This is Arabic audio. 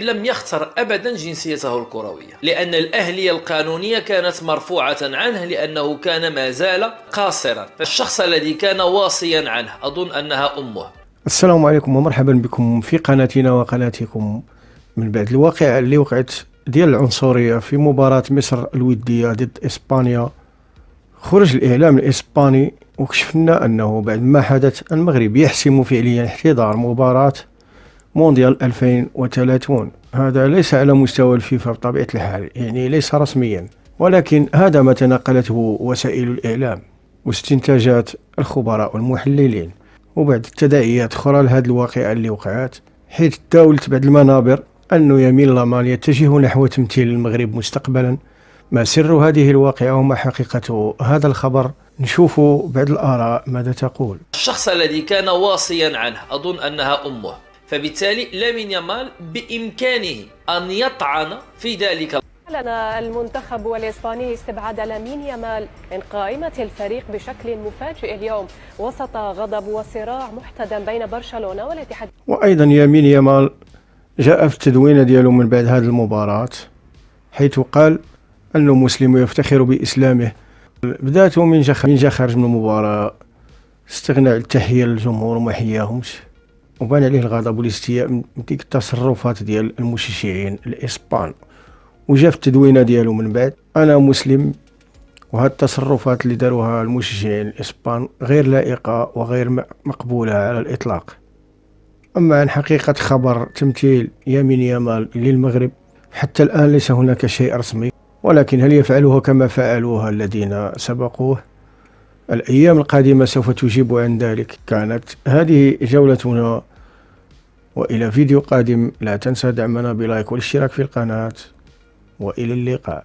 لم يختر أبدا جنسيته الكروية، لأن الأهلية القانونية كانت مرفوعة عنه لأنه كان ما زال قاصرا. الشخص الذي كان واصيا عنه أظن أنها أمه. السلام عليكم ومرحبا بكم في قناتنا وقناتكم. من بعد الواقعة اللي وقعت ديال العنصرية في مباراة مصر الودية ضد إسبانيا، خرج الإعلام الإسباني وكشفنا أنه بعد ما حدث المغرب يحسم فعليا احتضار مباراة مونديال 2030. هذا ليس على مستوى الفيفا بطبيعة الحال، يعني ليس رسميا، ولكن هذا ما تناقلته وسائل الإعلام واستنتاجات الخبراء والمحللين، وبعد التداعيات أخرى لهذه الواقعة اللي وقعت، حيث تداولت بعض المنابر أنه يمين لامال يتجه نحو تمثيل المغرب مستقبلا. ما سر هذه الواقعة وما حقيقة هذا الخبر؟ نشوف بعض الآراء ماذا تقول. الشخص الذي كان واصيا عنه أظن أنها أمه، فبالتالي لامين يامال بإمكانه أن يطعن في ذلك. أعلن المنتخب الإسباني استبعاد لامين يامال من قائمة الفريق بشكل مفاجئ اليوم وسط غضب وصراع محتدم بين برشلونة والاتحاد. وأيضا يمين يامال جاء في التدوينة ديالو من بعد هذه المباراة، حيث قال أنه مسلم ويفتخر بإسلامه. بداته من جا خارج من المباراة، استغنى التحية للجمهور وما حياهمش، وبان عليه الغضب والاستياء من ديك التصرفات ديال المشجعين الإسبان. وجا في التدوينة ديالو من بعد: أنا مسلم، وهذه التصرفات اللي داروها المشجعين الإسبان غير لائقة وغير مقبولة على الإطلاق. أما عن حقيقة خبر تمثيل يمين يامال للمغرب، حتى الآن ليس هناك شيء رسمي، ولكن هل يفعله كما فعلوها الذين سبقوه؟ الأيام القادمة سوف تجيب عن ذلك. كانت هذه جولتنا، وإلى فيديو قادم. لا تنسى دعمنا بلايك والاشتراك في القناة، وإلى اللقاء.